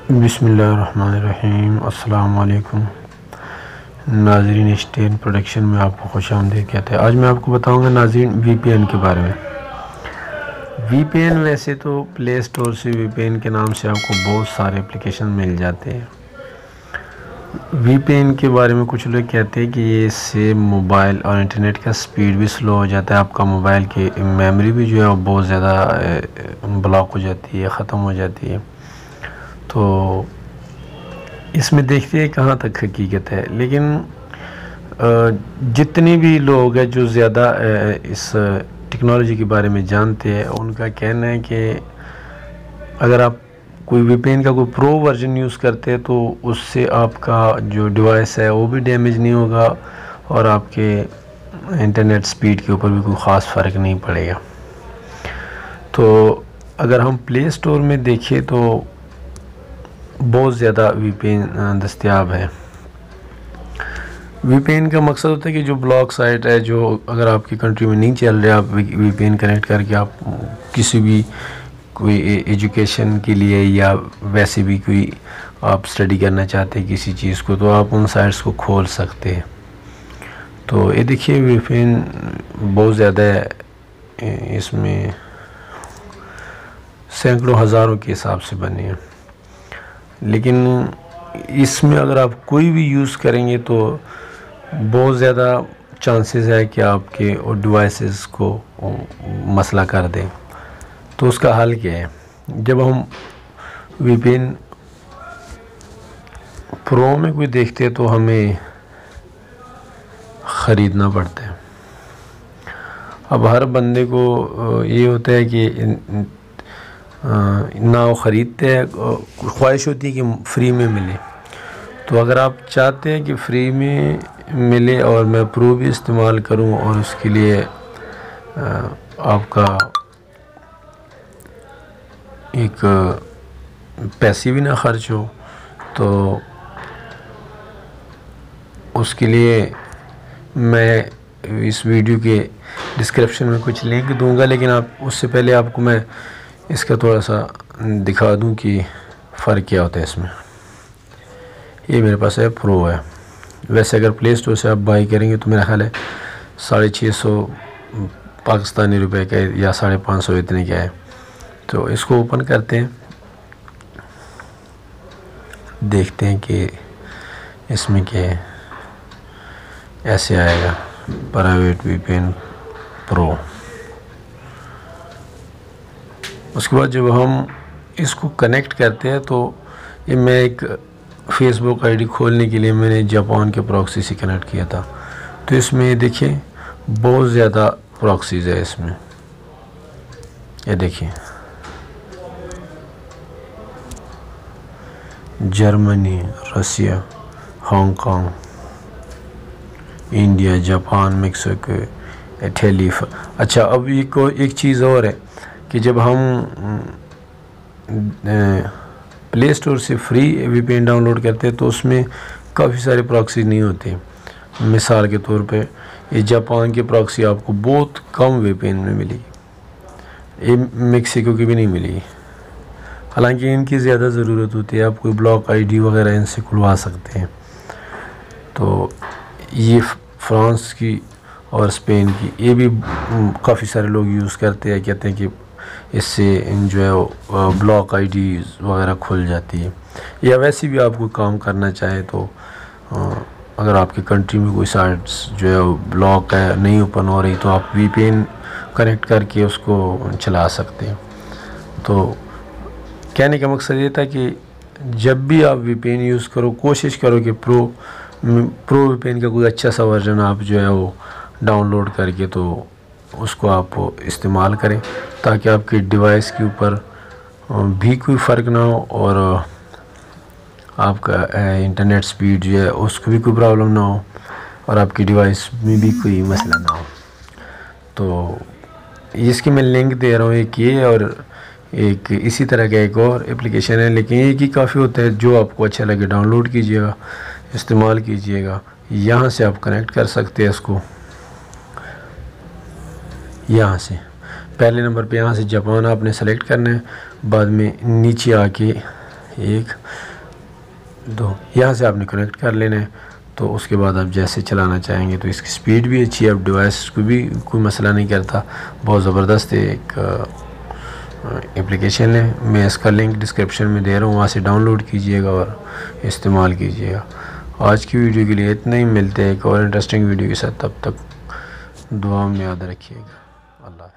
बिस्मिल्लाहिर्रहमानिर्रहीम। अस्सलाम वालेकुम नाज़रीन, स्टेन प्रोडक्शन में आपको खुशामदीद कहते हैं। आज मैं आपको बताऊंगा नाज़रीन वीपीएन के बारे में। वीपीएन वैसे तो प्ले स्टोर से वीपीएन के नाम से आपको बहुत सारे एप्लीकेशन मिल जाते हैं। वीपीएन के बारे में कुछ लोग कहते हैं कि ये इससे मोबाइल और इंटरनेट का स्पीड भी स्लो हो जाता है, आपका मोबाइल की मेमोरी भी जो है वो बहुत ज़्यादा ब्लॉक हो जाती है, ख़त्म हो जाती है। तो इसमें देखते हैं कहाँ तक हकीकत है। लेकिन जितने भी लोग हैं जो ज़्यादा इस टेक्नोलॉजी के बारे में जानते हैं, उनका कहना है कि अगर आप कोई वीपीएन का कोई प्रो वर्जन यूज़ करते हैं तो उससे आपका जो डिवाइस है वो भी डैमेज नहीं होगा और आपके इंटरनेट स्पीड के ऊपर भी कोई ख़ास फ़र्क नहीं पड़ेगा। तो अगर हम प्ले स्टोर में देखें तो बहुत ज़्यादा वीपीएन दस्तयाब है। वीपीएन का मकसद होता है कि जो ब्लॉक साइट है, जो अगर आपकी कंट्री में नहीं चल रहा, आप वीपीएन कनेक्ट करके आप किसी भी कोई एजुकेशन के लिए या वैसे भी कोई आप स्टडी करना चाहते हैं किसी चीज़ को, तो आप उन साइट्स को खोल सकते हैं। तो ये देखिए वीपीएन बहुत ज़्यादा है, इसमें सैकड़ों हज़ारों के हिसाब से बने हैं। लेकिन इसमें अगर आप कोई भी यूज़ करेंगे तो बहुत ज़्यादा चांसेस है कि आपके डिवाइसेस को मसला कर दें। तो उसका हल क्या है? जब हम वीपीएन प्रो में कोई देखते हैं तो हमें ख़रीदना पड़ता है। अब हर बंदे को ये होता है कि ना वो ख़रीदते हैं, ख्वाहिश होती है कि फ्री में मिले। तो अगर आप चाहते हैं कि फ्री में मिले और मैं प्रो भी इस्तेमाल करूं और उसके लिए आपका एक पैसे भी ना खर्च हो, तो उसके लिए मैं इस वीडियो के डिस्क्रिप्शन में कुछ लिंक दूंगा। लेकिन आप उससे पहले आपको मैं इसका थोड़ा सा दिखा दूं कि फ़र्क क्या होता है इसमें। ये मेरे पास है, प्रो है। वैसे अगर प्ले स्टोर से आप बाई करेंगे तो मेरा ख्याल है 650 पाकिस्तानी रुपए का या 550 इतने का है। तो इसको ओपन करते हैं, देखते हैं कि इसमें क्या है। ऐसे आएगा प्राइवेट वीपीएन प्रो। उसके बाद जब हम इसको कनेक्ट करते हैं तो ये मैं एक फेसबुक आईडी खोलने के लिए मैंने जापान के प्रॉक्सी से कनेक्ट किया था। तो इसमें देखिए बहुत ज़्यादा प्रॉक्सीज़ है इसमें। ये देखिए Germany, Russia, Hong Kong, India, Japan, Mexico, Italy. अच्छा, अब एक चीज़ और है कि जब हम प्ले स्टोर से फ्री वीपीएन डाउनलोड करते हैं तो उसमें काफ़ी सारे प्रॉक्सी नहीं होते। मिसाल के तौर पे ये जापान की प्रॉक्सी आपको बहुत कम वीपीएन में मिलेगी, ये मेक्सिको की भी नहीं मिलेगी। हालांकि इनकी ज़्यादा ज़रूरत होती है, आप कोई ब्लॉक आईडी वगैरह इनसे खुलवा सकते हैं। तो ये फ्रांस की और स्पेन की, ये भी काफ़ी सारे लोग यूज़ करते हैं, कहते हैं कि इससे जो है वो ब्लॉक आईडी वगैरह खुल जाती है। या वैसे भी आप कोई काम करना चाहें तो अगर आपकी कंट्री में कोई साइट्स जो है वो ब्लॉक है, नहीं ओपन हो रही, तो आप वीपीएन कनेक्ट करके उसको चला सकते हैं। तो कहने का मकसद ये था कि जब भी आप वीपीएन यूज़ करो, कोशिश करो कि प्रो वीपीएन का कोई अच्छा सा वर्जन आप जो है वो डाउनलोड करके तो उसको आप इस्तेमाल करें, ताकि आपके डिवाइस के ऊपर भी कोई फ़र्क ना हो और आपका इंटरनेट स्पीड जो है उसको भी कोई प्रॉब्लम ना हो और आपकी डिवाइस में भी कोई मसला ना हो। तो इसकी मैं लिंक दे रहा हूँ, एक ये और एक इसी तरह का एक और एप्लीकेशन है, लेकिन एक ही काफ़ी होता है। जो आपको अच्छा लगे डाउनलोड कीजिएगा, इस्तेमाल कीजिएगा। यहाँ से आप कनेक्ट कर सकते हैं इसको। यहाँ से पहले नंबर पे यहाँ से जापान आपने सेलेक्ट करना है, बाद में नीचे आके 1 2 यहाँ से आपने कनेक्ट कर लेना है। तो उसके बाद आप जैसे चलाना चाहेंगे, तो इसकी स्पीड भी अच्छी है, आप डिवाइस को भी कोई मसला नहीं करता, बहुत ज़बरदस्त एक एप्लीकेशन है। मैं इसका लिंक डिस्क्रिप्शन में दे रहा हूँ, वहाँ से डाउनलोड कीजिएगा और इस्तेमाल कीजिएगा। आज की वीडियो के लिए इतना ही, मिलते हैं एक और इंटरेस्टिंग वीडियो के साथ, तब तक दुआ में याद रखिएगा। अल्लाह।